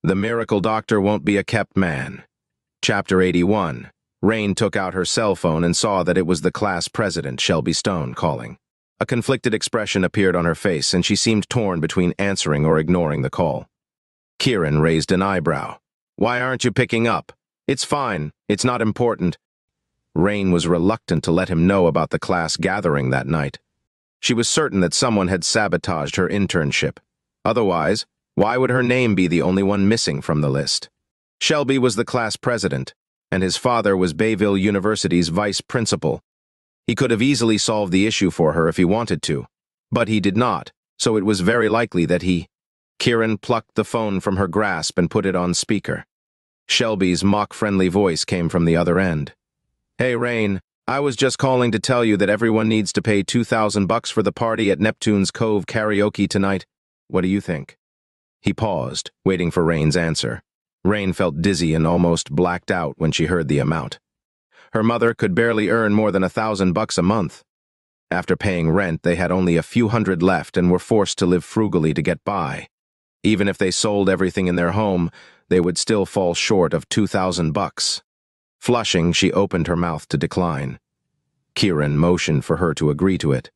The miracle doctor won't be a kept man. Chapter 81. Rain took out her cell phone and saw that it was the class president, Shelby Stone, calling. A conflicted expression appeared on her face, and she seemed torn between answering or ignoring the call. Kiran raised an eyebrow. "Why aren't you picking up?" "It's fine. It's not important." Rain was reluctant to let him know about the class gathering that night. She was certain that someone had sabotaged her internship. Otherwise, why would her name be the only one missing from the list? Shelby was the class president, and his father was Bayville University's vice principal. He could have easily solved the issue for her if he wanted to, but he did not, so it was very likely that he... Kiran plucked the phone from her grasp and put it on speaker. Shelby's mock-friendly voice came from the other end. "Hey, Rain, I was just calling to tell you that everyone needs to pay $2,000 for the party at Neptune's Cove karaoke tonight. What do you think?" He paused, waiting for Rain's answer. Rain felt dizzy and almost blacked out when she heard the amount. Her mother could barely earn more than $1,000 a month. After paying rent, they had only a few hundred left and were forced to live frugally to get by. Even if they sold everything in their home, they would still fall short of $2,000. Flushing, she opened her mouth to decline. Kiran motioned for her to agree to it.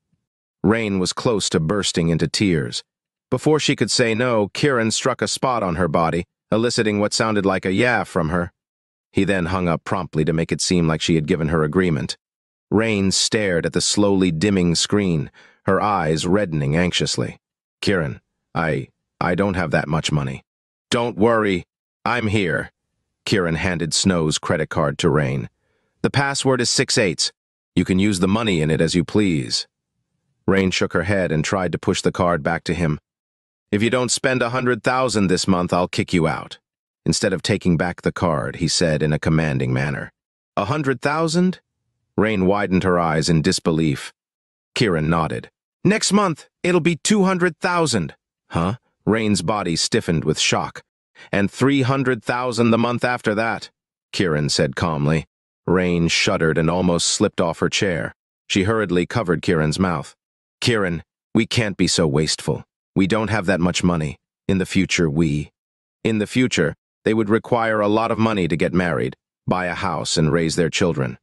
Rain was close to bursting into tears. Before she could say no, Kiran struck a spot on her body, eliciting what sounded like a yeah from her. He then hung up promptly to make it seem like she had given her agreement. Rain stared at the slowly dimming screen, her eyes reddening anxiously. "Kiran, I don't have that much money." "Don't worry, I'm here." Kiran handed Snow's credit card to Rain. "The password is 6/8. You can use the money in it as you please." Rain shook her head and tried to push the card back to him. "If you don't spend $100,000 this month, I'll kick you out." Instead of taking back the card, he said in a commanding manner. "$100,000? Rain widened her eyes in disbelief. Kiran nodded. "Next month, it'll be $200,000. "Huh?" Rain's body stiffened with shock. "And $300,000 the month after that," Kiran said calmly. Rain shuddered and almost slipped off her chair. She hurriedly covered Kiran's mouth. "Kiran, we can't be so wasteful. We don't have that much money. In the future, they would require a lot of money to get married, buy a house, and raise their children."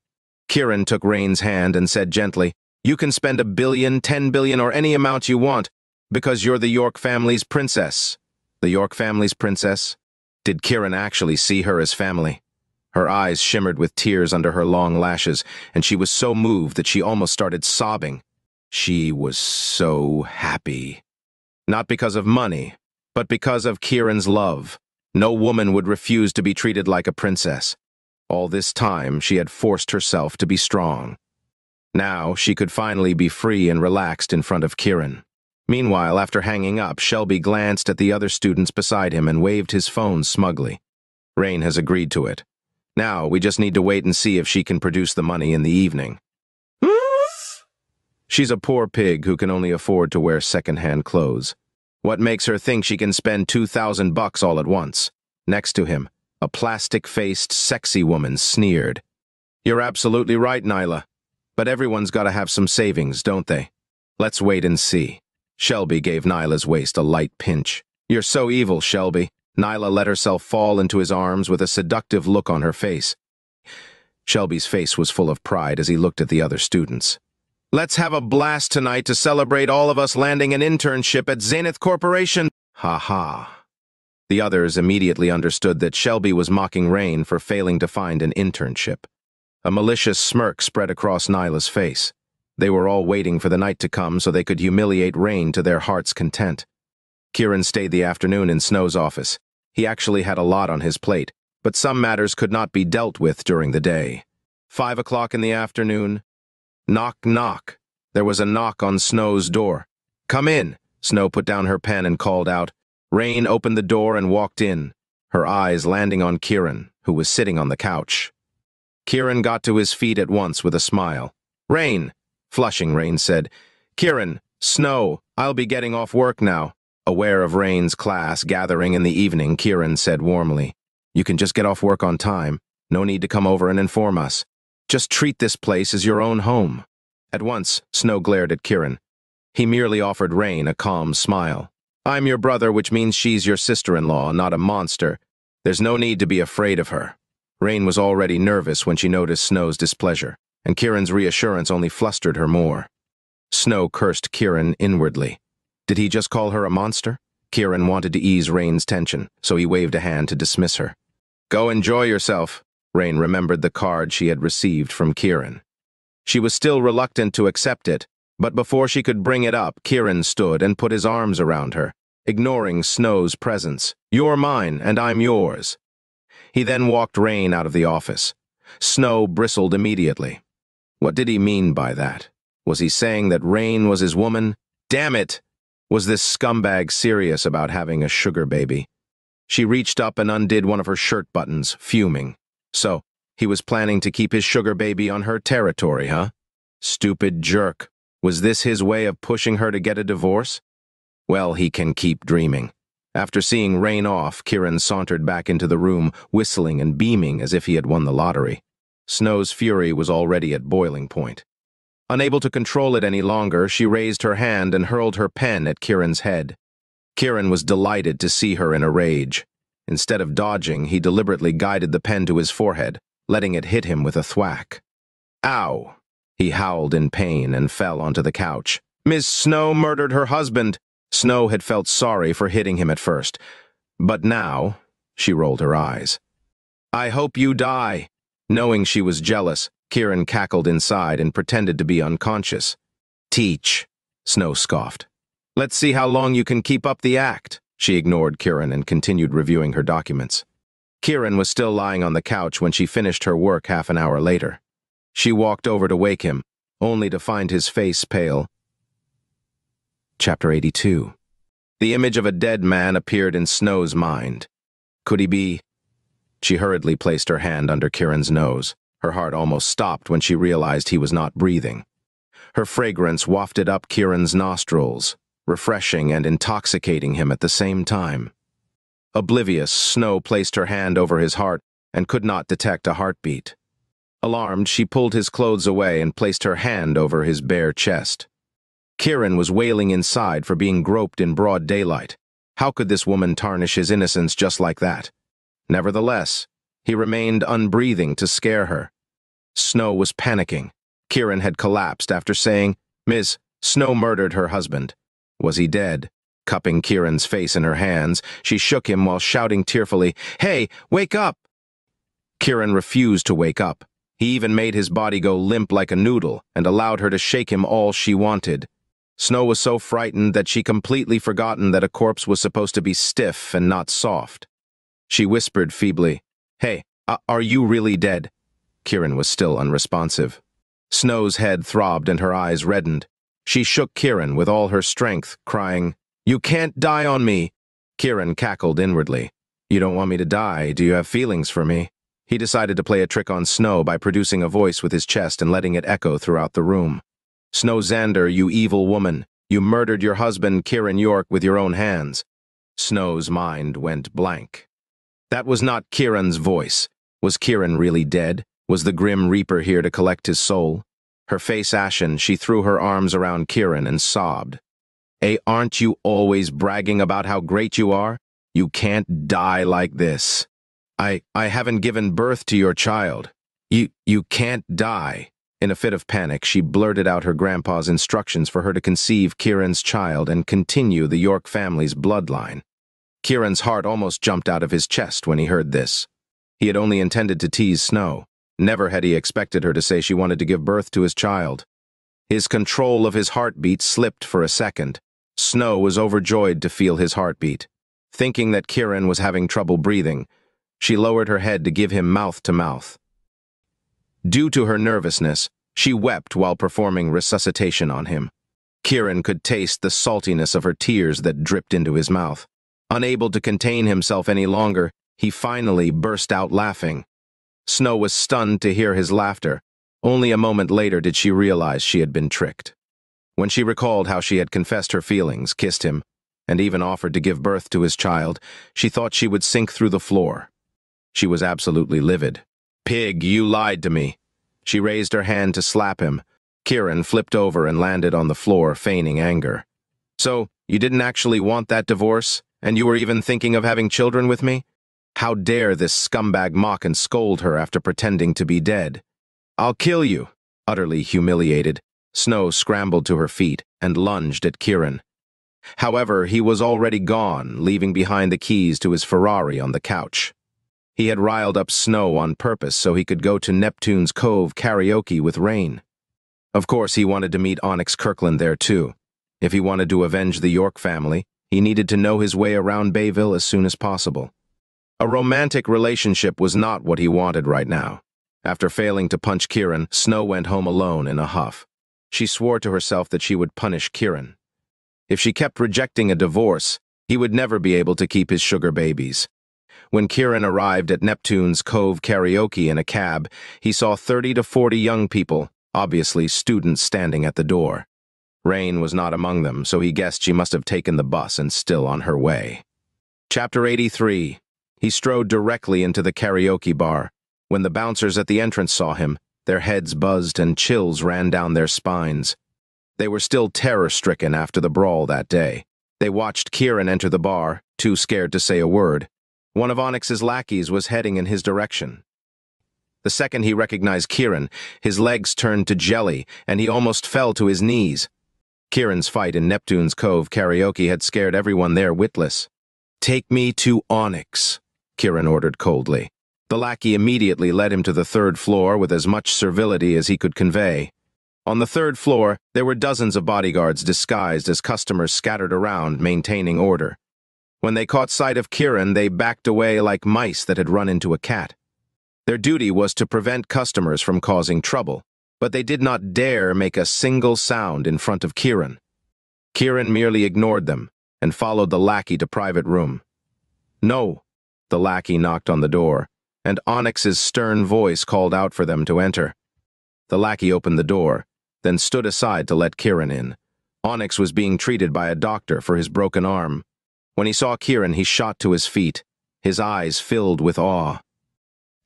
Kiran took Rain's hand and said gently, "You can spend $1 billion, $10 billion, or any amount you want, because you're the York family's princess." The York family's princess? Did Kiran actually see her as family? Her eyes shimmered with tears under her long lashes, and she was so moved that she almost started sobbing. She was so happy. Not because of money, but because of Kiran's love. No woman would refuse to be treated like a princess. All this time, she had forced herself to be strong. Now, she could finally be free and relaxed in front of Kiran. Meanwhile, after hanging up, Shelby glanced at the other students beside him and waved his phone smugly. "Rain has agreed to it. Now, we just need to wait and see if she can produce the money in the evening." "She's a poor pig who can only afford to wear second-hand clothes. What makes her think she can spend $2,000 all at once?" Next to him, a plastic-faced, sexy woman sneered. "You're absolutely right, Nyla. But everyone's got to have some savings, don't they? Let's wait and see." Shelby gave Nyla's waist a light pinch. "You're so evil, Shelby." Nyla let herself fall into his arms with a seductive look on her face. Shelby's face was full of pride as he looked at the other students. "Let's have a blast tonight to celebrate all of us landing an internship at Zenith Corporation." Ha ha. The others immediately understood that Shelby was mocking Rain for failing to find an internship. A malicious smirk spread across Nyla's face. They were all waiting for the night to come so they could humiliate Rain to their heart's content. Kiran stayed the afternoon in Snow's office. He actually had a lot on his plate, but some matters could not be dealt with during the day. 5 o'clock in the afternoon. Knock, knock. There was a knock on Snow's door. "Come in." Snow put down her pen and called out. Rain opened the door and walked in, her eyes landing on Kiran, who was sitting on the couch. Kiran got to his feet at once with a smile. "Rain." Flushing, Rain said, "Kiran, Snow, I'll be getting off work now." Aware of Rain's class gathering in the evening, Kiran said warmly, "You can just get off work on time. No need to come over and inform us. Just treat this place as your own home." At once, Snow glared at Kiran. He merely offered Rain a calm smile. I'm your brother, which means she's your sister-in-law, not a monster. There's no need to be afraid of her. Rain was already nervous when she noticed Snow's displeasure, and Kiran's reassurance only flustered her more. Snow cursed Kiran inwardly. Did he just call her a monster? Kiran wanted to ease Rain's tension, so he waved a hand to dismiss her. Go enjoy yourself. Rain remembered the card she had received from Kiran. She was still reluctant to accept it, but before she could bring it up, Kiran stood and put his arms around her, ignoring Snow's presence. You're mine, and I'm yours. He then walked Rain out of the office. Snow bristled immediately. What did he mean by that? Was he saying that Rain was his woman? Damn it! Was this scumbag serious about having a sugar baby? She reached up and undid one of her shirt buttons, fuming. So, he was planning to keep his sugar baby on her territory, huh? Stupid jerk. Was this his way of pushing her to get a divorce? Well, he can keep dreaming. After seeing Rain off, Kiran sauntered back into the room, whistling and beaming as if he had won the lottery. Snow's fury was already at boiling point. Unable to control it any longer, she raised her hand and hurled her pen at Kiran's head. Kiran was delighted to see her in a rage. Instead of dodging, he deliberately guided the pen to his forehead, letting it hit him with a thwack. Ow! He howled in pain and fell onto the couch. Miss Snow murdered her husband. Snow had felt sorry for hitting him at first, but now, she rolled her eyes. I hope you die. Knowing she was jealous, Kiran cackled inside and pretended to be unconscious. Teach, Snow scoffed. Let's see how long you can keep up the act. She ignored Kiran and continued reviewing her documents. Kiran was still lying on the couch when she finished her work half an hour later. She walked over to wake him, only to find his face pale. Chapter 82. The image of a dead man appeared in Snow's mind. Could he be? She hurriedly placed her hand under Kiran's nose. Her heart almost stopped when she realized he was not breathing. Her fragrance wafted up Kiran's nostrils, refreshing and intoxicating him at the same time. Oblivious, Snow placed her hand over his heart and could not detect a heartbeat. Alarmed, she pulled his clothes away and placed her hand over his bare chest. Kiran was wailing inside for being groped in broad daylight. How could this woman tarnish his innocence just like that? Nevertheless, he remained unbreathing to scare her. Snow was panicking. Kiran had collapsed after saying, Ms. Snow murdered her husband. Was he dead? Cupping Kiran's face in her hands, she shook him while shouting tearfully, Hey, wake up! Kiran refused to wake up. He even made his body go limp like a noodle and allowed her to shake him all she wanted. Snow was so frightened that she completely forgotten that a corpse was supposed to be stiff and not soft. She whispered feebly, Hey, are you really dead? Kiran was still unresponsive. Snow's head throbbed and her eyes reddened. She shook Kiran with all her strength, crying, You can't die on me! Kiran cackled inwardly. You don't want me to die, do you have feelings for me? He decided to play a trick on Snow by producing a voice with his chest and letting it echo throughout the room. Snow Xander, you evil woman. You murdered your husband, Kiran York, with your own hands. Snow's mind went blank. That was not Kiran's voice. Was Kiran really dead? Was the Grim Reaper here to collect his soul? Her face ashen, she threw her arms around Kiran and sobbed. Hey, aren't you always bragging about how great you are? You can't die like this. I haven't given birth to your child. You can't die. In a fit of panic, she blurted out her grandpa's instructions for her to conceive Kiran's child and continue the York family's bloodline. Kiran's heart almost jumped out of his chest when he heard this. He had only intended to tease Snow. Never had he expected her to say she wanted to give birth to his child. His control of his heartbeat slipped for a second. Snow was overjoyed to feel his heartbeat. Thinking that Kiran was having trouble breathing, she lowered her head to give him mouth to mouth. Due to her nervousness, she wept while performing resuscitation on him. Kiran could taste the saltiness of her tears that dripped into his mouth. Unable to contain himself any longer, he finally burst out laughing. Snow was stunned to hear his laughter. Only a moment later did she realize she had been tricked. When she recalled how she had confessed her feelings, kissed him, and even offered to give birth to his child, she thought she would sink through the floor. She was absolutely livid. Pig, you lied to me. She raised her hand to slap him. Kiran flipped over and landed on the floor, feigning anger. So, You didn't actually want that divorce, and you were even thinking of having children with me? How dare this scumbag mock and scold her after pretending to be dead? I'll kill you. Utterly humiliated, Snow scrambled to her feet and lunged at Kiran. However, he was already gone, leaving behind the keys to his Ferrari on the couch. He had riled up Snow on purpose so he could go to Neptune's Cove karaoke with Rain. Of course, he wanted to meet Onyx Kirkland there too. If he wanted to avenge the York family, he needed to know his way around Bayville as soon as possible. A romantic relationship was not what he wanted right now. After failing to punch Kiran, Snow went home alone in a huff. She swore to herself that she would punish Kiran. If she kept rejecting a divorce, he would never be able to keep his sugar babies. When Kiran arrived at Neptune's Cove karaoke in a cab, he saw 30 to 40 young people, obviously students, standing at the door. Rain was not among them, so he guessed she must have taken the bus and still on her way. Chapter 83. He strode directly into the karaoke bar. When the bouncers at the entrance saw him, their heads buzzed and chills ran down their spines. They were still terror-stricken after the brawl that day. They watched Kiran enter the bar, too scared to say a word. One of Onyx's lackeys was heading in his direction. The second he recognized Kiran, his legs turned to jelly, and he almost fell to his knees. Kiran's fight in Neptune's Cove karaoke had scared everyone there witless. "Take me to Onyx," Kiran ordered coldly. The lackey immediately led him to the third floor with as much servility as he could convey. On the third floor, there were dozens of bodyguards disguised as customers scattered around, maintaining order. When they caught sight of Kiran, they backed away like mice that had run into a cat. Their duty was to prevent customers from causing trouble, but they did not dare make a single sound in front of Kiran. Kiran merely ignored them and followed the lackey to private room. "No." The lackey knocked on the door, and Onyx's stern voice called out for them to enter. The lackey opened the door, then stood aside to let Kiran in. Onyx was being treated by a doctor for his broken arm. When he saw Kiran, he shot to his feet, his eyes filled with awe.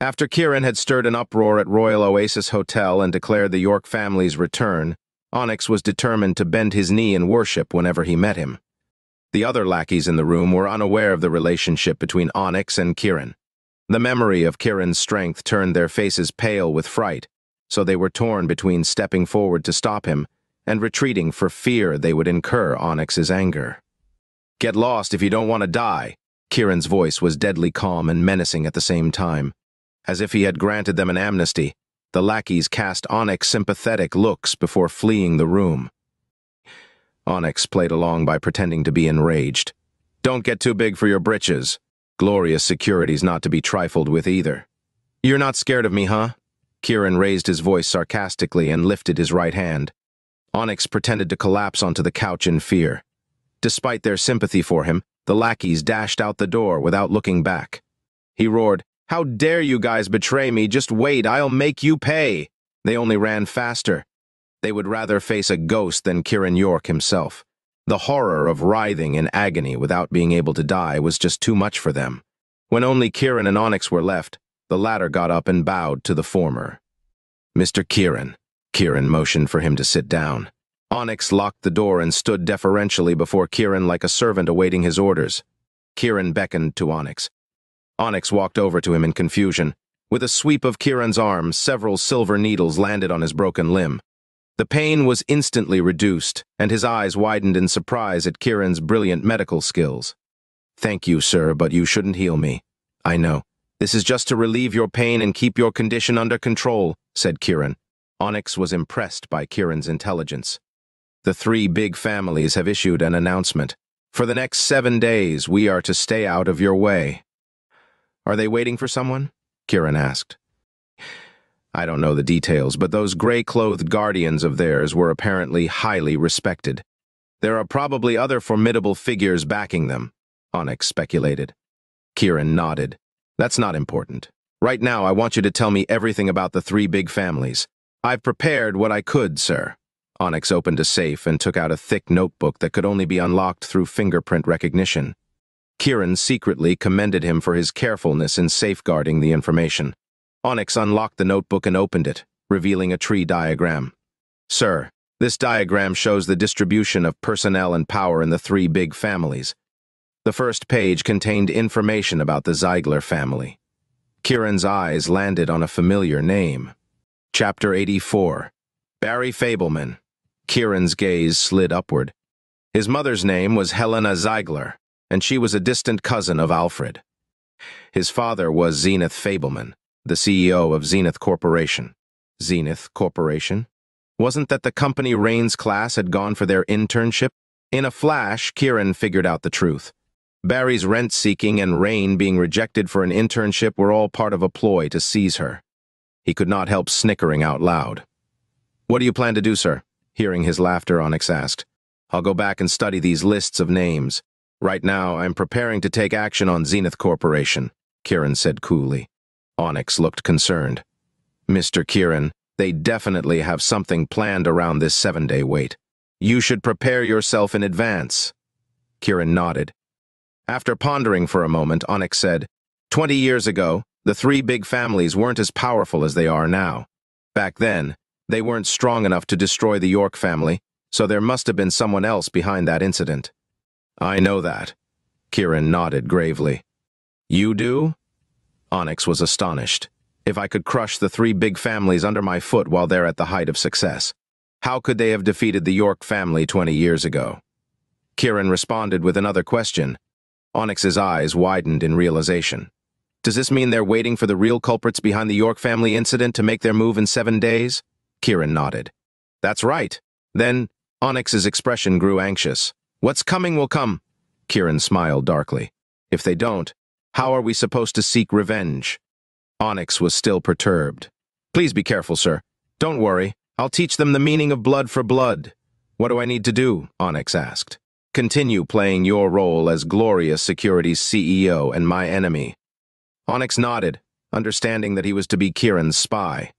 After Kiran had stirred an uproar at Royal Oasis Hotel and declared the York family's return, Onyx was determined to bend his knee in worship whenever he met him. The other lackeys in the room were unaware of the relationship between Onyx and Kiran. The memory of Kiran's strength turned their faces pale with fright, so they were torn between stepping forward to stop him and retreating for fear they would incur Onyx's anger. "Get lost if you don't want to die." Kiran's voice was deadly calm and menacing at the same time. As if he had granted them an amnesty, the lackeys cast Onyx sympathetic looks before fleeing the room. Onyx played along by pretending to be enraged. "Don't get too big for your britches. Glorious security's not to be trifled with either." "You're not scared of me, huh?" Kiran raised his voice sarcastically and lifted his right hand. Onyx pretended to collapse onto the couch in fear. Despite their sympathy for him, the lackeys dashed out the door without looking back. He roared, "How dare you guys betray me? Just wait, I'll make you pay." They only ran faster. They would rather face a ghost than Kiran York himself. The horror of writhing in agony without being able to die was just too much for them. When only Kiran and Onyx were left, the latter got up and bowed to the former. "Mr. Kiran." Kiran motioned for him to sit down. Onyx locked the door and stood deferentially before Kiran like a servant awaiting his orders. Kiran beckoned to Onyx. Onyx walked over to him in confusion. With a sweep of Kiran's arm, several silver needles landed on his broken limb. The pain was instantly reduced, and his eyes widened in surprise at Kiran's brilliant medical skills. "Thank you, sir, but you shouldn't heal me. I know. This is just to relieve your pain and keep your condition under control," said Kiran. Onyx was impressed by Kiran's intelligence. "The three big families have issued an announcement. For the next 7 days, we are to stay out of your way." "Are they waiting for someone?" Kiran asked. "I don't know the details, but those gray-clothed guardians of theirs were apparently highly respected. There are probably other formidable figures backing them," Onyx speculated. Kiran nodded. "That's not important. Right now, I want you to tell me everything about the three big families. I've prepared what I could, sir." Onyx opened a safe and took out a thick notebook that could only be unlocked through fingerprint recognition. Kiran secretly commended him for his carefulness in safeguarding the information. Onyx unlocked the notebook and opened it, revealing a tree diagram. "Sir, This diagram shows the distribution of personnel and power in the three big families. The first page contained information about the Ziegler family. Kiran's eyes landed on a familiar name. Chapter 84. Barry Fableman. Kiran's gaze slid upward. His mother's name was Helena Ziegler, and she was a distant cousin of Alfred. His father was Zenith Fableman, the CEO of Zenith Corporation. Zenith Corporation? Wasn't that the company Rain's class had gone for their internship? In a flash, Kiran figured out the truth. Barry's rent-seeking and Rain being rejected for an internship were all part of a ploy to seize her. He could not help snickering out loud. "What do you plan to do, sir?" Hearing his laughter, Onyx asked. "I'll go back and study these lists of names. Right now, I'm preparing to take action on Zenith Corporation," Kiran said coolly. Onyx looked concerned. "Mr. Kiran, they definitely have something planned around this 7-day wait. You should prepare yourself in advance." Kiran nodded. After pondering for a moment, Onyx said, 20 years ago, the three big families weren't as powerful as they are now. Back then, they weren't strong enough to destroy the York family, so there must have been someone else behind that incident." "I know that." Kiran nodded gravely. "You do?" Onyx was astonished. If I could crush the three big families under my foot while they're at the height of success, how could they have defeated the York family 20 years ago? Kiran responded with another question. Onyx's eyes widened in realization. "Does this mean they're waiting for the real culprits behind the York family incident to make their move in 7 days? Kiran nodded. "That's right." Then, Onyx's expression grew anxious. "What's coming will come." Kiran smiled darkly. "If they don't, how are we supposed to seek revenge?" Onyx was still perturbed. "Please be careful, sir. Don't worry. I'll teach them the meaning of blood for blood." "What do I need to do?" Onyx asked. "Continue playing your role as Glorious Security's CEO and my enemy." Onyx nodded, understanding that he was to be Kiran's spy.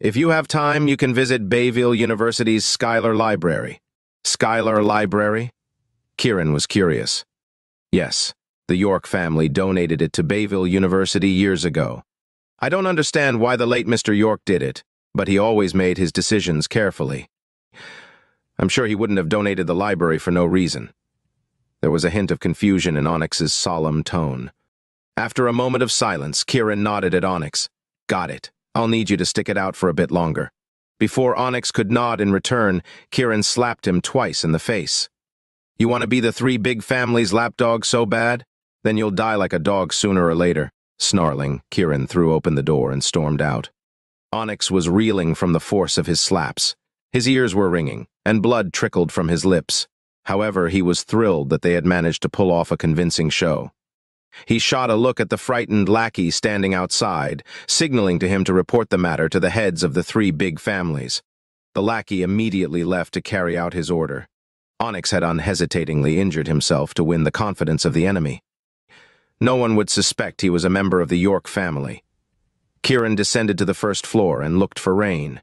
"If you have time, you can visit Bayville University's Schuyler Library." Schuyler Library? Kiran was curious. Yes, the York family donated it to Bayville University years ago. I don't understand why the late Mr. York did it, but he always made his decisions carefully. I'm sure he wouldn't have donated the library for no reason. There was a hint of confusion in Onyx's solemn tone. After a moment of silence, Kiran nodded at Onyx. "Got it. I'll need you to stick it out for a bit longer." Before Onyx could nod in return, Kiran slapped him twice in the face. "You want to be the three big families' lapdog so bad? Then you'll die like a dog sooner or later." Snarling, Kiran threw open the door and stormed out. Onyx was reeling from the force of his slaps. His ears were ringing, and blood trickled from his lips. However, he was thrilled that they had managed to pull off a convincing show. He shot a look at the frightened lackey standing outside, signaling to him to report the matter to the heads of the three big families. The lackey immediately left to carry out his order. Onyx had unhesitatingly injured himself to win the confidence of the enemy. No one would suspect he was a member of the York family. Kiran descended to the first floor and looked for Rain.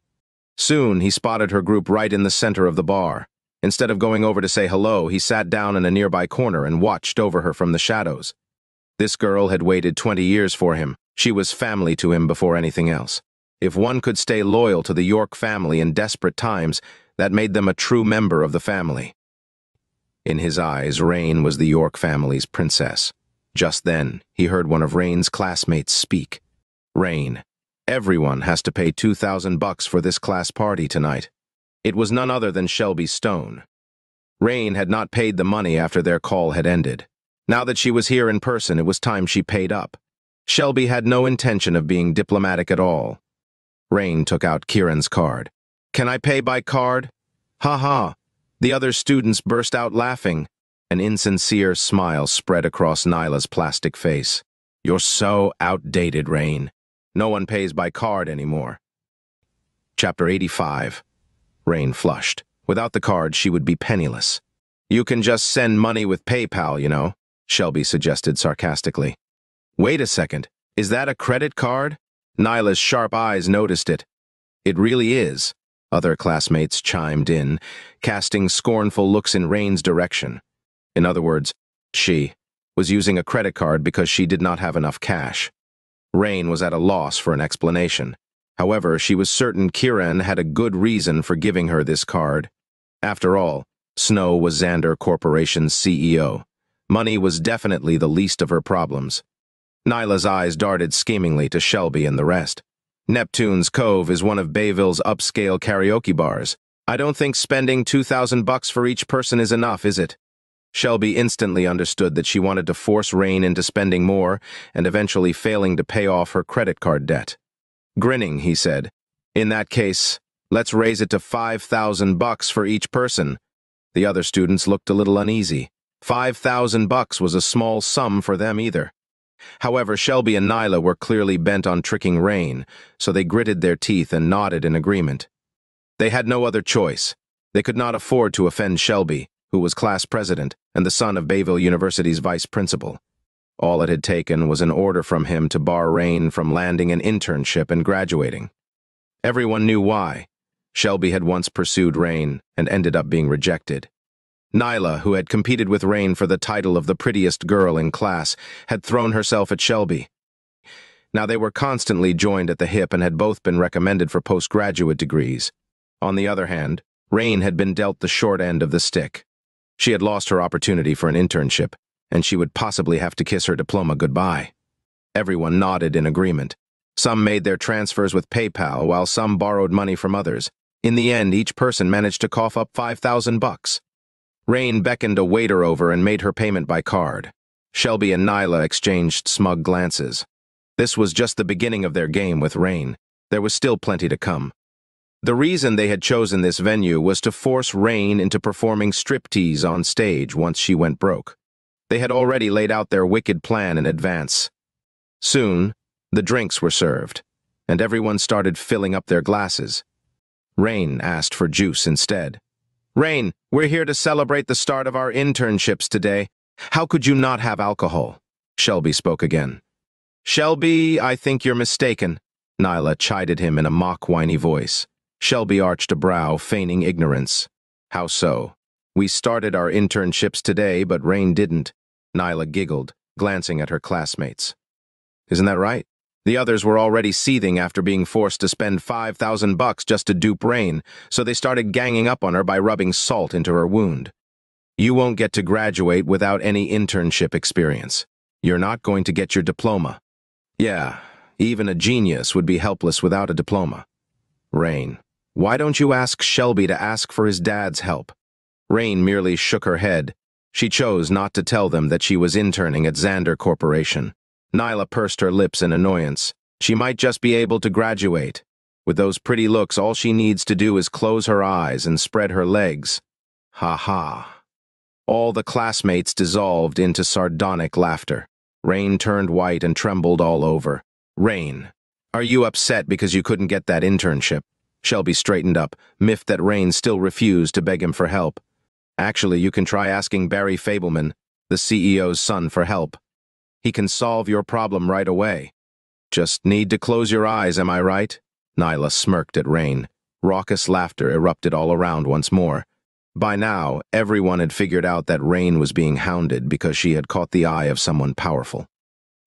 Soon, he spotted her group right in the center of the bar. Instead of going over to say hello, he sat down in a nearby corner and watched over her from the shadows. This girl had waited 20 years for him. She was family to him before anything else. If one could stay loyal to the York family in desperate times, that made them a true member of the family. In his eyes, Rain was the York family's princess. Just then, he heard one of Rain's classmates speak. "Rain, everyone has to pay $2,000 for this class party tonight." It was none other than Shelby Stone. Rain had not paid the money after their call had ended. Now that she was here in person, it was time she paid up. Shelby had no intention of being diplomatic at all. Rain took out Kiran's card. "Can I pay by card?" "Ha ha." The other students burst out laughing. An insincere smile spread across Nyla's plastic face. "You're so outdated, Rain. No one pays by card anymore." Chapter 85. Rain flushed. Without the card, she would be penniless. "You can just send money with PayPal, you know," Shelby suggested sarcastically. "Wait a second. Is that a credit card?" Nyla's sharp eyes noticed it. "It really is," other classmates chimed in, casting scornful looks in Rain's direction. In other words, she was using a credit card because she did not have enough cash. Rain was at a loss for an explanation. However, she was certain Kiran had a good reason for giving her this card. After all, Snow was Xander Corporation's CEO. Money was definitely the least of her problems. Nyla's eyes darted schemingly to Shelby and the rest. Neptune's Cove is one of Bayville's upscale karaoke bars. I don't think spending $2,000 for each person is enough, is it? Shelby instantly understood that she wanted to force Rain into spending more and eventually failing to pay off her credit card debt. Grinning, he said, "In that case, let's raise it to $5,000 for each person." The other students looked a little uneasy. $5,000 was a small sum for them either. However, Shelby and Nyla were clearly bent on tricking Rain, so they gritted their teeth and nodded in agreement. They had no other choice. They could not afford to offend Shelby, who was class president and the son of Bayville University's vice principal. All it had taken was an order from him to bar Rain from landing an internship and graduating. Everyone knew why. Shelby had once pursued Rain and ended up being rejected. Nyla, who had competed with Rain for the title of the prettiest girl in class, had thrown herself at Shelby. Now they were constantly joined at the hip and had both been recommended for postgraduate degrees. On the other hand, Rain had been dealt the short end of the stick. She had lost her opportunity for an internship, and she would possibly have to kiss her diploma goodbye. Everyone nodded in agreement. Some made their transfers with PayPal, while some borrowed money from others. In the end, each person managed to cough up $5,000. Rain beckoned a waiter over and made her payment by card. Shelby and Nyla exchanged smug glances. This was just the beginning of their game with Rain. There was still plenty to come. The reason they had chosen this venue was to force Rain into performing striptease on stage once she went broke. They had already laid out their wicked plan in advance. Soon, the drinks were served, and everyone started filling up their glasses. Rain asked for juice instead. "Rain, we're here to celebrate the start of our internships today. How could you not have alcohol?" Shelby spoke again. "Shelby, I think you're mistaken," Nyla chided him in a mock whiny voice. Shelby arched a brow, feigning ignorance. "How so? We started our internships today, but Rain didn't." Nyla giggled, glancing at her classmates. "Isn't that right? The others were already seething after being forced to spend $5,000 just to dupe Rain, so they started ganging up on her by rubbing salt into her wound. You won't get to graduate without any internship experience. You're not going to get your diploma. Yeah, even a genius would be helpless without a diploma." "Rain, why don't you ask Shelby to ask for his dad's help?" Rain merely shook her head. She chose not to tell them that she was interning at Xander Corporation. Nyla pursed her lips in annoyance. She might just be able to graduate. With those pretty looks, all she needs to do is close her eyes and spread her legs. Ha ha. All the classmates dissolved into sardonic laughter. Rain turned white and trembled all over. "Rain, are you upset because you couldn't get that internship?" Shelby straightened up, miffed that Rain still refused to beg him for help. "Actually, you can try asking Barry Fableman, the CEO's son, for help. He can solve your problem right away. Just need to close your eyes, am I right?" Nyla smirked at Rain. Raucous laughter erupted all around once more. By now, everyone had figured out that Rain was being hounded because she had caught the eye of someone powerful.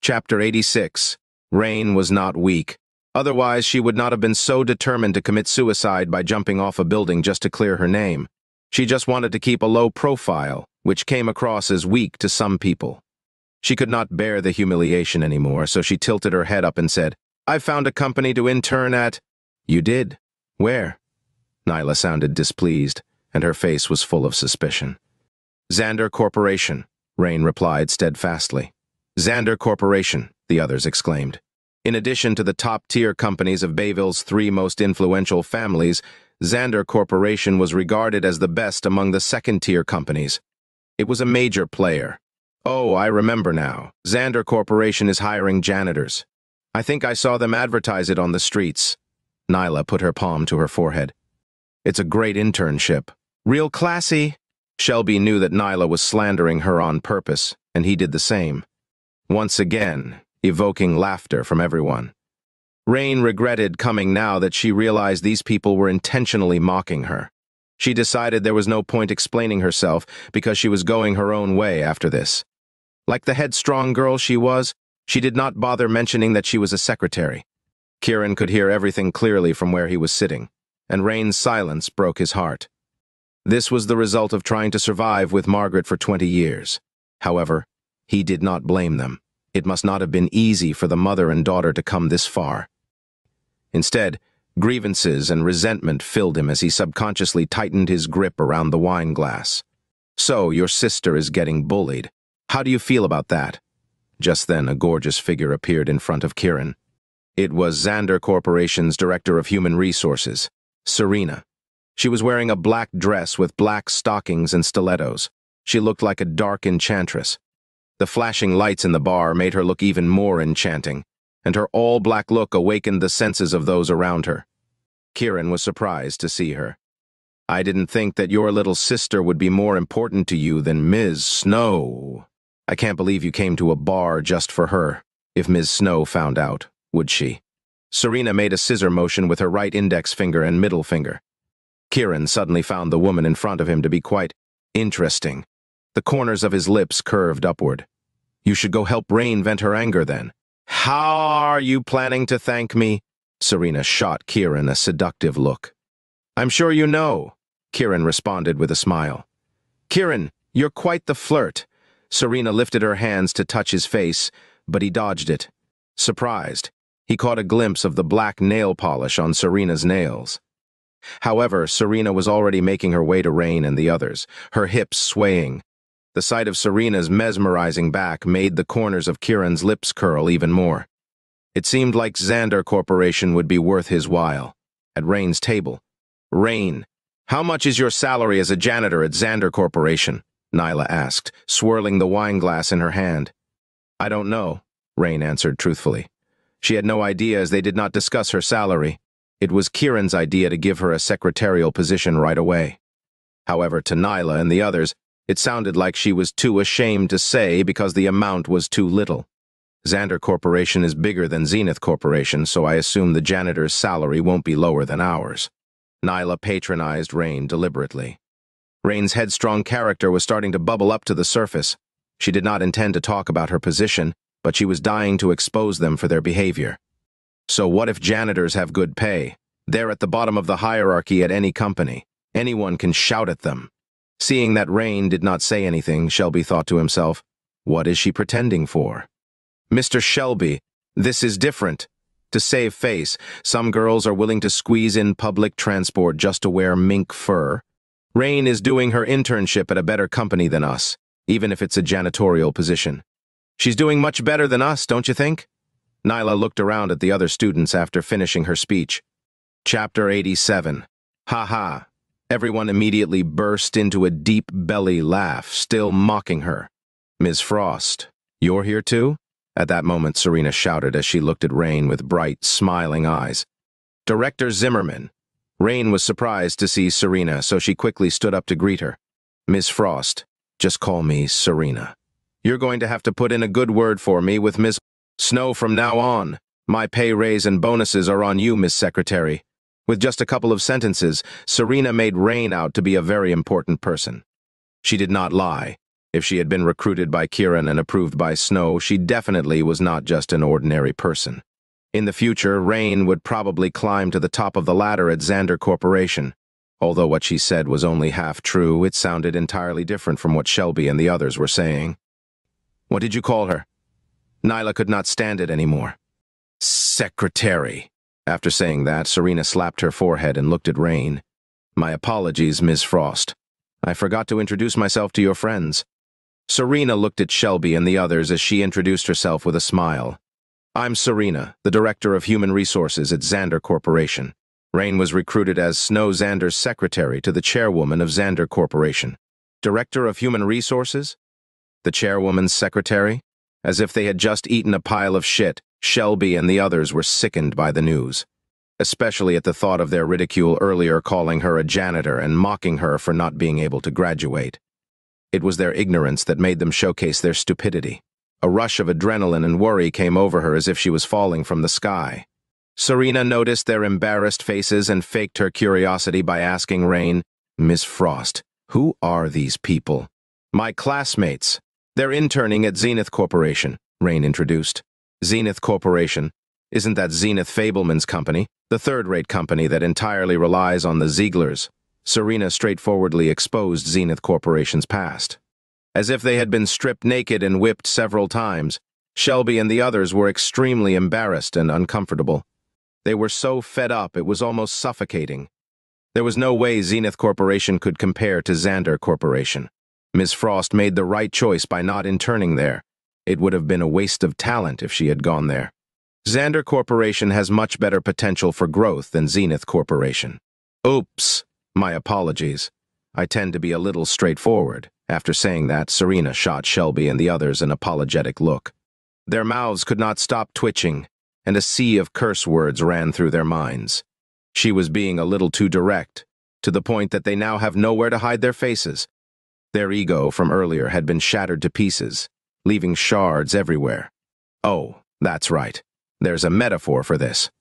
Chapter 86. Rain was not weak. Otherwise, she would not have been so determined to commit suicide by jumping off a building just to clear her name. She just wanted to keep a low profile, which came across as weak to some people. She could not bear the humiliation anymore, so she tilted her head up and said, "I found a company to intern at." "You did? Where?" Nyla sounded displeased, and her face was full of suspicion. "Xander Corporation," Rain replied steadfastly. "Xander Corporation," the others exclaimed. In addition to the top-tier companies of Bayville's three most influential families, Xander Corporation was regarded as the best among the second-tier companies. It was a major player. "Oh, I remember now. Xander Corporation is hiring janitors. I think I saw them advertise it on the streets." Nyla put her palm to her forehead. "It's a great internship. Real classy." Shelby knew that Nyla was slandering her on purpose, and he did the same. Once again, evoking laughter from everyone. Rain regretted coming now that she realized these people were intentionally mocking her. She decided there was no point explaining herself because she was going her own way after this. Like the headstrong girl she was, she did not bother mentioning that she was a secretary. Kiran could hear everything clearly from where he was sitting, and Rain's silence broke his heart. This was the result of trying to survive with Margaret for 20 years. However, he did not blame them. It must not have been easy for the mother and daughter to come this far. Instead, grievances and resentment filled him as he subconsciously tightened his grip around the wine glass. "So, your sister is getting bullied. How do you feel about that?" Just then, a gorgeous figure appeared in front of Kiran. It was Xander Corporation's Director of Human Resources, Serena. She was wearing a black dress with black stockings and stilettos. She looked like a dark enchantress. The flashing lights in the bar made her look even more enchanting, and her all-black look awakened the senses of those around her. Kiran was surprised to see her. "I didn't think that your little sister would be more important to you than Ms. Snow. I can't believe you came to a bar just for her. If Ms. Snow found out, would she?" Serena made a scissor motion with her right index finger and middle finger. Kiran suddenly found the woman in front of him to be quite interesting. The corners of his lips curved upward. "You should go help Rain vent her anger then." "How are you planning to thank me?" Serena shot Kiran a seductive look. "I'm sure you know," Kiran responded with a smile. "Kiran, you're quite the flirt." Serena lifted her hands to touch his face, but he dodged it. Surprised, he caught a glimpse of the black nail polish on Serena's nails. However, Serena was already making her way to Rain and the others, her hips swaying. The sight of Serena's mesmerizing back made the corners of Kiran's lips curl even more. It seemed like Xander Corporation would be worth his while. At Rain's table. "Rain, how much is your salary as a janitor at Xander Corporation?" Nyla asked, swirling the wine glass in her hand. "I don't know," Rain answered truthfully. She had no idea as they did not discuss her salary. It was Kiran's idea to give her a secretarial position right away. However, to Nyla and the others, it sounded like she was too ashamed to say because the amount was too little. Xander Corporation is bigger than Zenith Corporation, so I assume the janitor's salary won't be lower than ours. Nyla patronized Rain deliberately. Rain's headstrong character was starting to bubble up to the surface. She did not intend to talk about her position, but she was dying to expose them for their behavior. So what if janitors have good pay? They're at the bottom of the hierarchy at any company. Anyone can shout at them. Seeing that Rain did not say anything, Shelby thought to himself, "What is she pretending for?" "Mr. Shelby, this is different. To save face, some girls are willing to squeeze in public transport just to wear mink fur. Rain is doing her internship at a better company than us, even if it's a janitorial position. She's doing much better than us, don't you think?" Nyla looked around at the other students after finishing her speech. Chapter 87. Ha ha. Everyone immediately burst into a deep belly laugh, still mocking her. "Ms. Frost, you're here too?" At that moment, Serena shouted as she looked at Rain with bright, smiling eyes. "Director Zimmerman." Rain was surprised to see Serena, so she quickly stood up to greet her. "Ms. Frost, just call me Serena. You're going to have to put in a good word for me with Ms. Snow from now on. My pay raise and bonuses are on you, Miss Secretary." With just a couple of sentences, Serena made Rain out to be a very important person. She did not lie. If she had been recruited by Kiran and approved by Snow, she definitely was not just an ordinary person. In the future, Rain would probably climb to the top of the ladder at Xander Corporation. Although what she said was only half true, it sounded entirely different from what Shelby and the others were saying. "What did you call her?" Nyla could not stand it anymore. "Secretary." After saying that, Serena slapped her forehead and looked at Rain. "My apologies, Ms. Frost. I forgot to introduce myself to your friends." Serena looked at Shelby and the others as she introduced herself with a smile. "I'm Serena, the Director of Human Resources at Xander Corporation." Rain was recruited as Snow Xander's secretary to the chairwoman of Xander Corporation. Director of Human Resources? The chairwoman's secretary? As if they had just eaten a pile of shit, Shelby and the others were sickened by the news. Especially at the thought of their ridicule earlier calling her a janitor and mocking her for not being able to graduate. It was their ignorance that made them showcase their stupidity. A rush of adrenaline and worry came over her as if she was falling from the sky. Serena noticed their embarrassed faces and faked her curiosity by asking Rain, "Miss Frost, who are these people?" "My classmates. They're interning at Zenith Corporation," Rain introduced. "Zenith Corporation? Isn't that Zenith Fableman's company, the third-rate company that entirely relies on the Zieglers?" Serena straightforwardly exposed Zenith Corporation's past. As if they had been stripped naked and whipped several times, Shelby and the others were extremely embarrassed and uncomfortable. They were so fed up it was almost suffocating. There was no way Zenith Corporation could compare to Xander Corporation. Ms. Frost made the right choice by not interning there. It would have been a waste of talent if she had gone there. Xander Corporation has much better potential for growth than Zenith Corporation. Oops, my apologies. I tend to be a little straightforward. After saying that, Serena shot Shelby and the others an apologetic look. Their mouths could not stop twitching, and a sea of curse words ran through their minds. She was being a little too direct, to the point that they now have nowhere to hide their faces. Their ego from earlier had been shattered to pieces, leaving shards everywhere. Oh, that's right. There's a metaphor for this.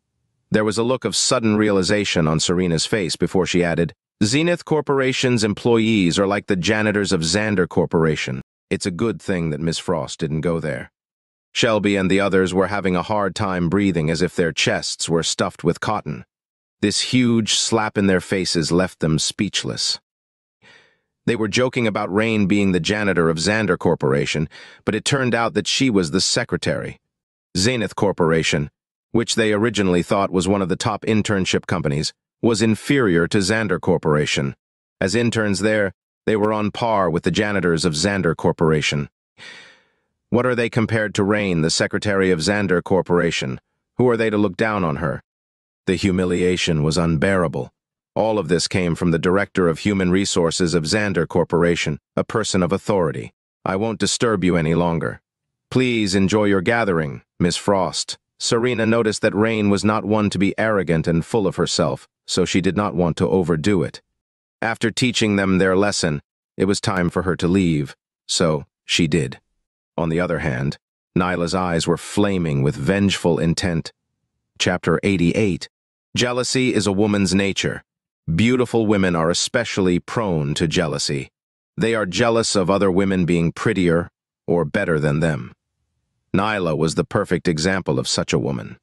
There was a look of sudden realization on Serena's face before she added, Zenith Corporation's employees are like the janitors of Xander Corporation. It's a good thing that Miss Frost didn't go there. Shelby and the others were having a hard time breathing as if their chests were stuffed with cotton. This huge slap in their faces left them speechless. They were joking about Rain being the janitor of Xander Corporation, but it turned out that she was the secretary. Zenith Corporation, which they originally thought was one of the top internship companies, was inferior to Xander Corporation. As interns there, they were on par with the janitors of Xander Corporation. What are they compared to Rain, the secretary of Xander Corporation? Who are they to look down on her? The humiliation was unbearable. All of this came from the director of human resources of Xander Corporation, a person of authority. I won't disturb you any longer. Please enjoy your gathering, Miss Frost. Serena noticed that Rain was not one to be arrogant and full of herself, so she did not want to overdo it. After teaching them their lesson, it was time for her to leave, so she did. On the other hand, Nyla's eyes were flaming with vengeful intent. Chapter 88. Jealousy is a woman's nature. Beautiful women are especially prone to jealousy. They are jealous of other women being prettier or better than them. Nyla was the perfect example of such a woman.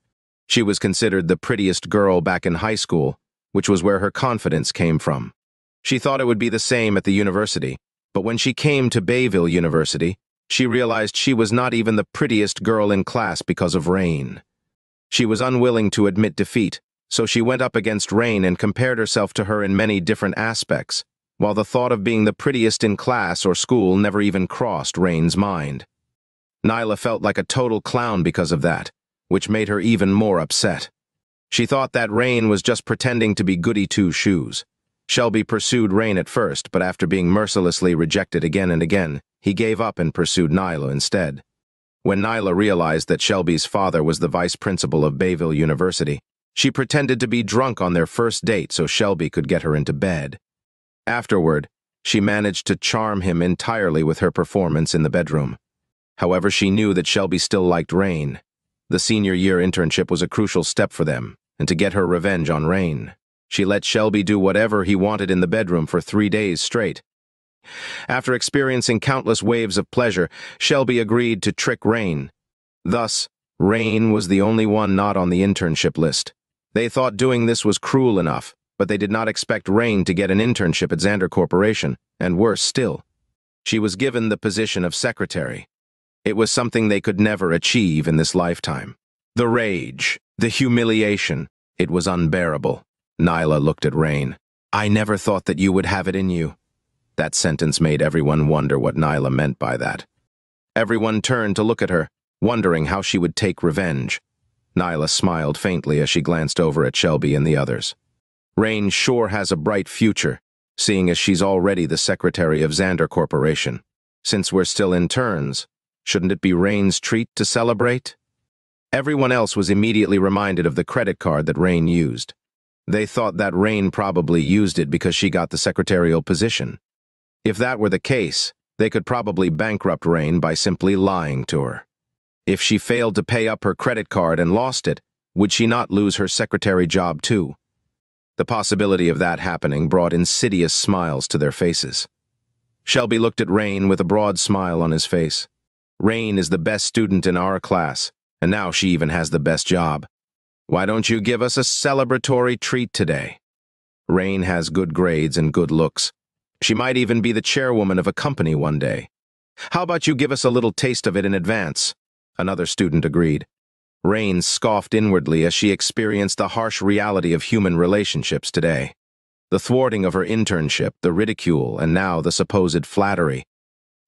She was considered the prettiest girl back in high school, which was where her confidence came from. She thought it would be the same at the university, but when she came to Bayville University, she realized she was not even the prettiest girl in class because of Rain. She was unwilling to admit defeat, so she went up against Rain and compared herself to her in many different aspects, while the thought of being the prettiest in class or school never even crossed Rain's mind. Nyla felt like a total clown because of that, which made her even more upset. She thought that Rain was just pretending to be goody two-shoes. Shelby pursued Rain at first, but after being mercilessly rejected again and again, he gave up and pursued Nyla instead. When Nyla realized that Shelby's father was the vice principal of Bayville University, she pretended to be drunk on their first date so Shelby could get her into bed. Afterward, she managed to charm him entirely with her performance in the bedroom. However, she knew that Shelby still liked Rain. The senior year internship was a crucial step for them, and to get her revenge on Rain, she let Shelby do whatever he wanted in the bedroom for 3 days straight. After experiencing countless waves of pleasure, Shelby agreed to trick Rain. Thus, Rain was the only one not on the internship list. They thought doing this was cruel enough, but they did not expect Rain to get an internship at Xander Corporation, and worse still, she was given the position of secretary. It was something they could never achieve in this lifetime. The rage, the humiliation, it was unbearable. Nyla looked at Rain. I never thought that you would have it in you. That sentence made everyone wonder what Nyla meant by that. Everyone turned to look at her, wondering how she would take revenge. Nyla smiled faintly as she glanced over at Shelby and the others. Rain sure has a bright future, seeing as she's already the secretary of Xander Corporation. Since we're still interns, shouldn't it be Rain's treat to celebrate? Everyone else was immediately reminded of the credit card that Rain used. They thought that Rain probably used it because she got the secretarial position. If that were the case, they could probably bankrupt Rain by simply lying to her. If she failed to pay up her credit card and lost it, would she not lose her secretary job too? The possibility of that happening brought insidious smiles to their faces. Shelby looked at Rain with a broad smile on his face. Rain is the best student in our class, and now she even has the best job. Why don't you give us a celebratory treat today? Rain has good grades and good looks. She might even be the chairwoman of a company one day. How about you give us a little taste of it in advance? Another student agreed. Rain scoffed inwardly as she experienced the harsh reality of human relationships today. The thwarting of her internship, the ridicule, and now the supposed flattery.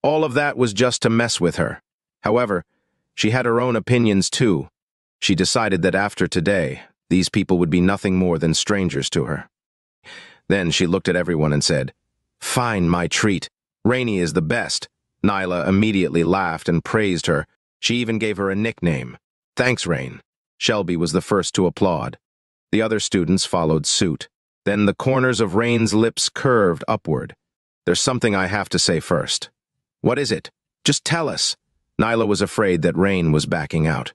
All of that was just to mess with her. However, she had her own opinions too. She decided that after today, these people would be nothing more than strangers to her. Then she looked at everyone and said, "Fine, my treat. Rainy is the best." Nyla immediately laughed and praised her. She even gave her a nickname. "Thanks, Rain." Shelby was the first to applaud. The other students followed suit. Then the corners of Rain's lips curved upward. "There's something I have to say first." "What is it? Just tell us." Nyla was afraid that Rain was backing out.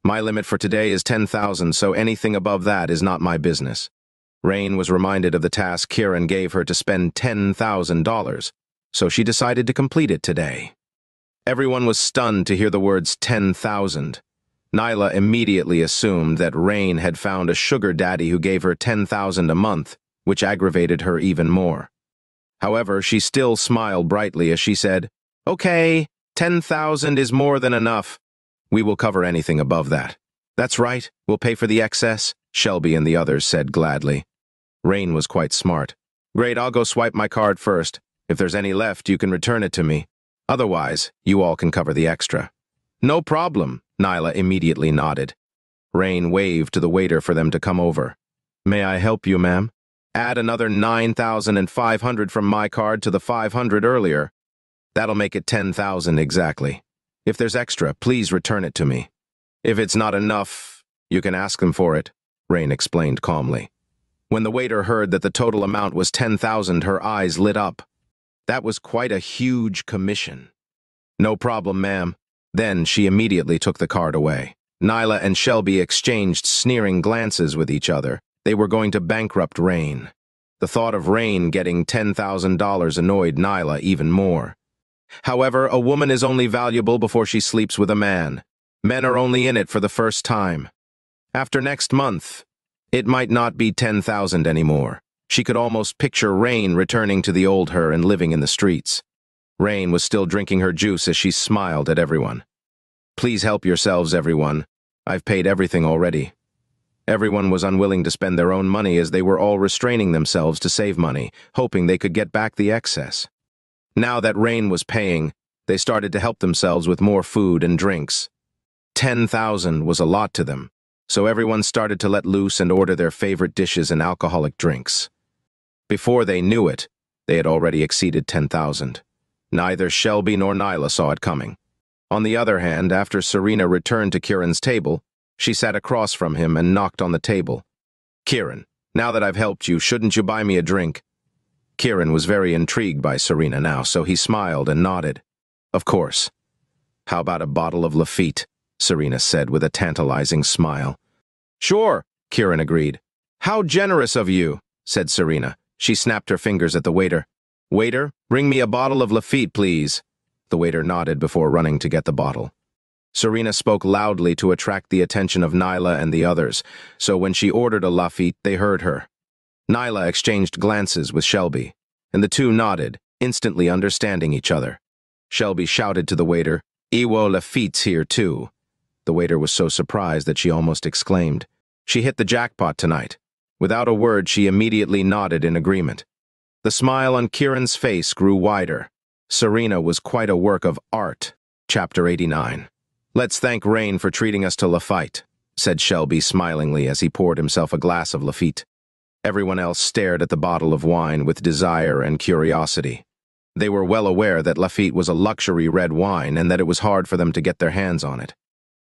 "My limit for today is 10,000, so anything above that is not my business." Rain was reminded of the task Kiran gave her to spend $10,000, so she decided to complete it today. Everyone was stunned to hear the words 10,000. Nyla immediately assumed that Rain had found a sugar daddy who gave her 10,000 a month, which aggravated her even more. However, she still smiled brightly as she said, "Okay, 10,000 is more than enough. We will cover anything above that." "That's right, we'll pay for the excess," Shelby and the others said gladly. Rain was quite smart. "Great, I'll go swipe my card first. If there's any left, you can return it to me. Otherwise, you all can cover the extra." "No problem," Nyla immediately nodded. Rain waved to the waiter for them to come over. "May I help you, ma'am?" "Add another 9,500 from my card to the 500 earlier. That'll make it 10,000 exactly. If there's extra, please return it to me. If it's not enough, you can ask them for it," Rain explained calmly. When the waiter heard that the total amount was 10,000, her eyes lit up. That was quite a huge commission. "No problem, ma'am." Then she immediately took the card away. Nyla and Shelby exchanged sneering glances with each other. They were going to bankrupt Rain. The thought of Rain getting $10,000 annoyed Nyla even more. However, a woman is only valuable before she sleeps with a man. Men are only in it for the first time. After next month, it might not be 10,000 anymore. She could almost picture Rain returning to the old her and living in the streets. Rain was still drinking her juice as she smiled at everyone. "Please help yourselves, everyone. I've paid everything already." Everyone was unwilling to spend their own money as they were all restraining themselves to save money, hoping they could get back the excess. Now that Rain was paying, they started to help themselves with more food and drinks. 10,000 was a lot to them, so everyone started to let loose and order their favorite dishes and alcoholic drinks. Before they knew it, they had already exceeded 10,000. Neither Shelby nor Nyla saw it coming. On the other hand, after Serena returned to Kiran's table, she sat across from him and knocked on the table. "Kiran, now that I've helped you, shouldn't you buy me a drink?" Kiran was very intrigued by Serena now, so he smiled and nodded. "Of course." "How about a bottle of Lafitte?" Serena said with a tantalizing smile. "Sure," Kiran agreed. "How generous of you," said Serena. She snapped her fingers at the waiter. "Waiter, bring me a bottle of Lafitte, please." The waiter nodded before running to get the bottle. Serena spoke loudly to attract the attention of Nyla and the others, so when she ordered a Lafitte, they heard her. Nyla exchanged glances with Shelby, and the two nodded, instantly understanding each other. Shelby shouted to the waiter, "Iwo Lafitte's here too." The waiter was so surprised that she almost exclaimed, "She hit the jackpot tonight." Without a word, she immediately nodded in agreement. The smile on Kiran's face grew wider. Serena was quite a work of art. Chapter 89. "Let's thank Rain for treating us to Lafitte," said Shelby smilingly as he poured himself a glass of Lafitte. Everyone else stared at the bottle of wine with desire and curiosity. They were well aware that Lafitte was a luxury red wine and that it was hard for them to get their hands on it.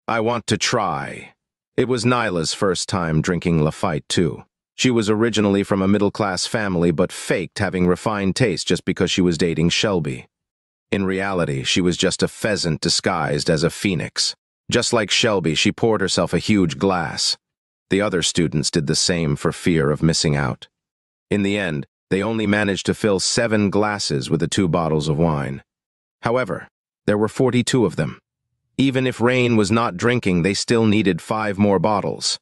"I want to try." It was Nyla's first time drinking Lafitte, too. She was originally from a middle-class family but faked having refined taste just because she was dating Shelby. In reality, she was just a pheasant disguised as a phoenix. Just like Shelby, she poured herself a huge glass. The other students did the same for fear of missing out. In the end, they only managed to fill 7 glasses with the 2 bottles of wine. However, there were 42 of them. Even if Rain was not drinking, they still needed 5 more bottles.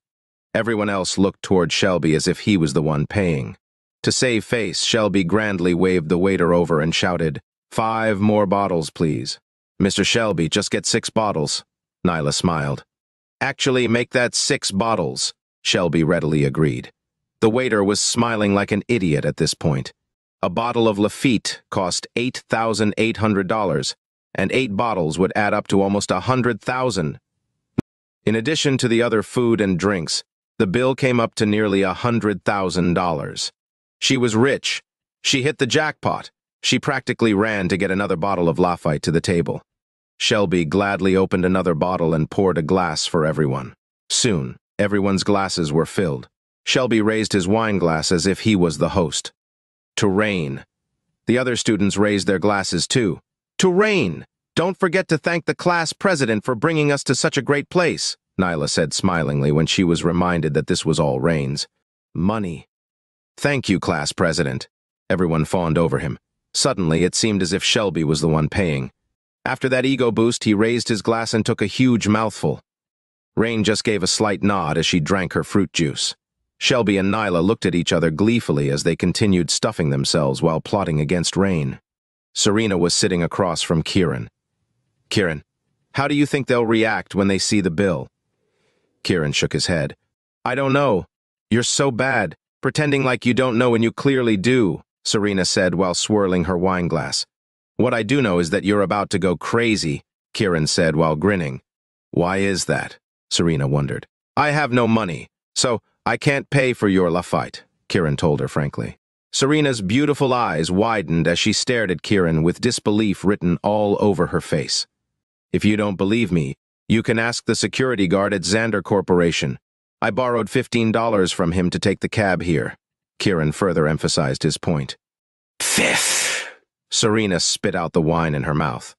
Everyone else looked toward Shelby as if he was the one paying. To save face, Shelby grandly waved the waiter over and shouted, "5 more bottles, please." "Mr. Shelby, just get 6 bottles." Nyla smiled. "Actually, make that 6 bottles," Shelby readily agreed. The waiter was smiling like an idiot at this point. A bottle of Lafitte cost $8,800, and 8 bottles would add up to almost $100,000. In addition to the other food and drinks, the bill came up to nearly $100,000. She was rich. She hit the jackpot. She practically ran to get another bottle of Lafite to the table. Shelby gladly opened another bottle and poured a glass for everyone. Soon, everyone's glasses were filled. Shelby raised his wine glass as if he was the host. "To Rain." The other students raised their glasses too. "To Rain! Don't forget to thank the class president for bringing us to such a great place," Nyla said smilingly when she was reminded that this was all Rain's. "Money." "Thank you, class president." Everyone fawned over him. Suddenly, it seemed as if Shelby was the one paying. After that ego boost, he raised his glass and took a huge mouthful. Rain just gave a slight nod as she drank her fruit juice. Shelby and Nyla looked at each other gleefully as they continued stuffing themselves while plotting against Rain. Serena was sitting across from Kiran. "Kiran, how do you think they'll react when they see the bill?" Kiran shook his head. "I don't know. You're so bad, pretending like you don't know when you clearly do," Serena said while swirling her wine glass. "What I do know is that you're about to go crazy," Kiran said while grinning. "Why is that?" Serena wondered. "I have no money, so I can't pay for your Lafite," Kiran told her frankly. Serena's beautiful eyes widened as she stared at Kiran with disbelief written all over her face. "If you don't believe me, you can ask the security guard at Xander Corporation. I borrowed $15 from him to take the cab here." Kiran further emphasized his point. "Pfiff!" Serena spit out the wine in her mouth.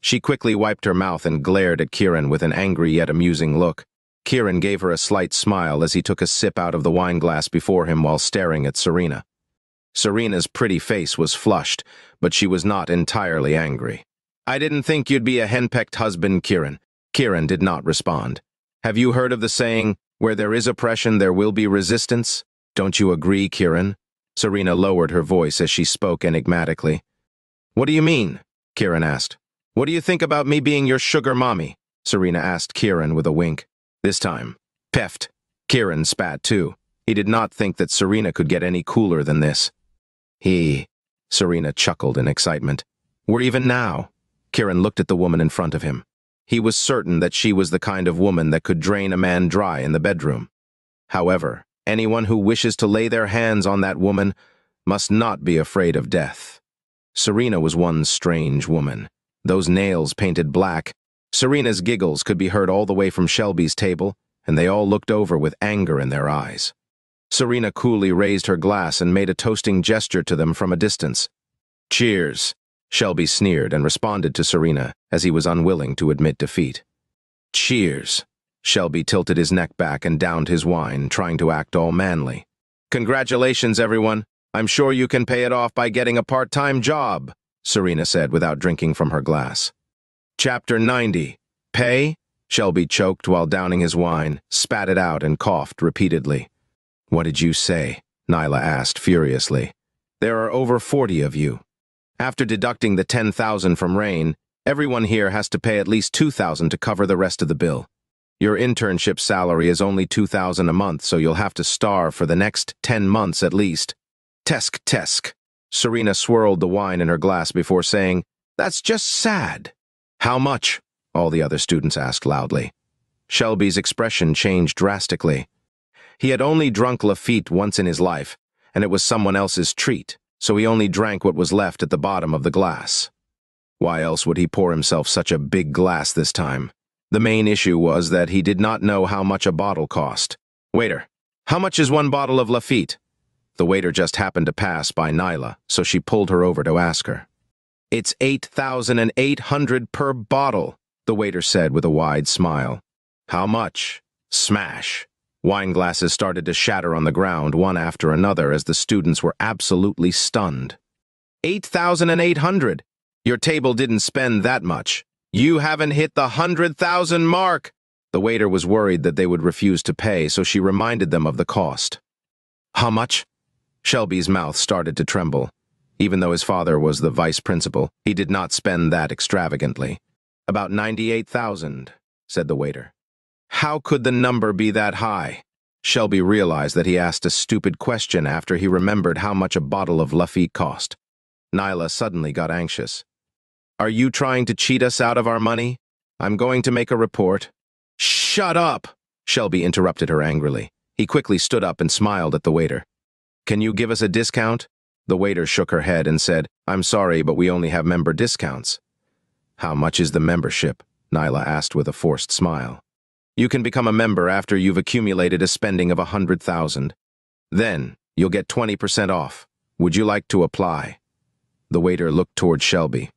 She quickly wiped her mouth and glared at Kiran with an angry yet amusing look. Kiran gave her a slight smile as he took a sip out of the wine glass before him while staring at Serena. Serena's pretty face was flushed, but she was not entirely angry. "I didn't think you'd be a henpecked husband, Kiran." Kiran did not respond. "Have you heard of the saying, where there is oppression, there will be resistance? Don't you agree, Kiran?" Serena lowered her voice as she spoke enigmatically. "What do you mean?" Kiran asked. "What do you think about me being your sugar mommy?" Serena asked Kiran with a wink. This time, "Peft." Kiran spat too. He did not think that Serena could get any cooler than this. Serena chuckled in excitement. "We're even now." Kiran looked at the woman in front of him. He was certain that she was the kind of woman that could drain a man dry in the bedroom. However, anyone who wishes to lay their hands on that woman must not be afraid of death. Serena was one strange woman. Those nails painted black. Serena's giggles could be heard all the way from Shelby's table, and they all looked over with anger in their eyes. Serena coolly raised her glass and made a toasting gesture to them from a distance. "Cheers," Shelby sneered and responded to Serena as he was unwilling to admit defeat. "Cheers." Shelby tilted his neck back and downed his wine, trying to act all manly. "Congratulations, everyone. I'm sure you can pay it off by getting a part-time job," Serena said without drinking from her glass. Chapter 90. Pay? Shelby choked while downing his wine, spat it out, and coughed repeatedly. "What did you say?" Nyla asked furiously. "There are over 40 of you. After deducting the 10,000 from Rain, everyone here has to pay at least 2,000 to cover the rest of the bill. Your internship salary is only 2,000 a month, so you'll have to starve for the next 10 months at least." Tesk. Serena swirled the wine in her glass before saying, "That's just sad." "How much?" all the other students asked loudly. Shelby's expression changed drastically. He had only drunk Lafitte once in his life, and it was someone else's treat, so he only drank what was left at the bottom of the glass. Why else would he pour himself such a big glass this time? The main issue was that he did not know how much a bottle cost. "Waiter, how much is 1 bottle of Lafitte?" The waiter just happened to pass by Nyla, so she pulled her over to ask her. "It's 8,800 per bottle," the waiter said with a wide smile. "How much?" Smash. Wine glasses started to shatter on the ground, one after another, as the students were absolutely stunned. 8,800! Your table didn't spend that much. You haven't hit the 100,000 mark! The waiter was worried that they would refuse to pay, so she reminded them of the cost. How much? Shelby's mouth started to tremble. Even though his father was the vice principal, he did not spend that extravagantly. About 98,000, said the waiter. How could the number be that high? Shelby realized that he asked a stupid question after he remembered how much a bottle of Lafitte cost. Nyla suddenly got anxious. Are you trying to cheat us out of our money? I'm going to make a report. Shut up! Shelby interrupted her angrily. He quickly stood up and smiled at the waiter. Can you give us a discount? The waiter shook her head and said, I'm sorry, but we only have member discounts. How much is the membership? Nyla asked with a forced smile. You can become a member after you've accumulated a spending of 100,000. Then, you'll get 20% off. Would you like to apply? The waiter looked toward Shelby.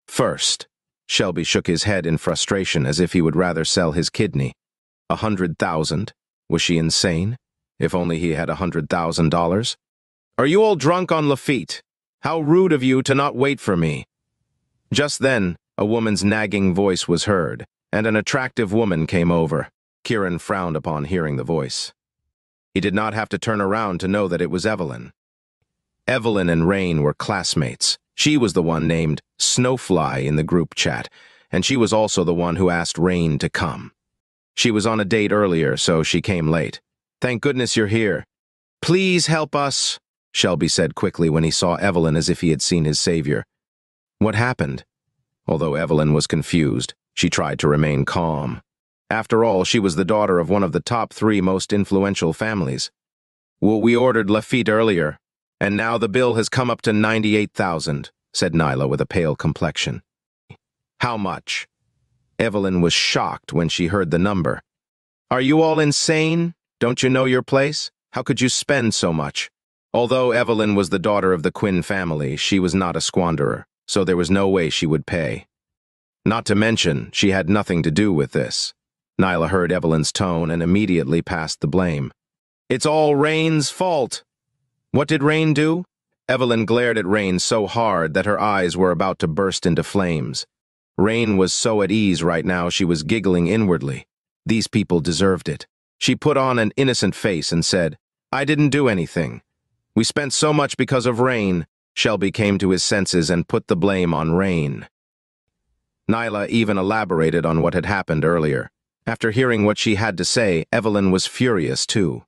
First, Shelby shook his head in frustration as if he would rather sell his kidney. 100,000? Was she insane? If only he had $100,000? Are you all drunk on Lafitte? How rude of you to not wait for me. Just then, a woman's nagging voice was heard, and an attractive woman came over. Kiran frowned upon hearing the voice. He did not have to turn around to know that it was Evelyn. Evelyn and Rain were classmates. She was the one named Snowfly in the group chat, and she was also the one who asked Rain to come. She was on a date earlier, so she came late. Thank goodness you're here. Please help us, Shelby said quickly when he saw Evelyn as if he had seen his savior. What happened? Although Evelyn was confused, she tried to remain calm. After all, she was the daughter of one of the top 3 most influential families. Well, we ordered Lafitte earlier, and now the bill has come up to 98,000, said Nyla with a pale complexion. How much? Evelyn was shocked when she heard the number. Are you all insane? Don't you know your place? How could you spend so much? Although Evelyn was the daughter of the Quinn family, she was not a squanderer, so there was no way she would pay. Not to mention, she had nothing to do with this. Nyla heard Evelyn's tone and immediately passed the blame. It's all Rain's fault. What did Rain do? Evelyn glared at Rain so hard that her eyes were about to burst into flames. Rain was so at ease right now she was giggling inwardly. These people deserved it. She put on an innocent face and said, I didn't do anything. We spent so much because of Rain. Shelby came to his senses and put the blame on Rain. Nyla even elaborated on what had happened earlier. After hearing what she had to say, Evelyn was furious too.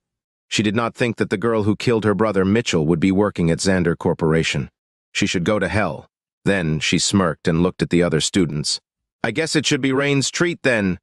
She did not think that the girl who killed her brother Mitchell would be working at Xander Corporation. She should go to hell. Then she smirked and looked at the other students. I guess it should be Rain's treat then.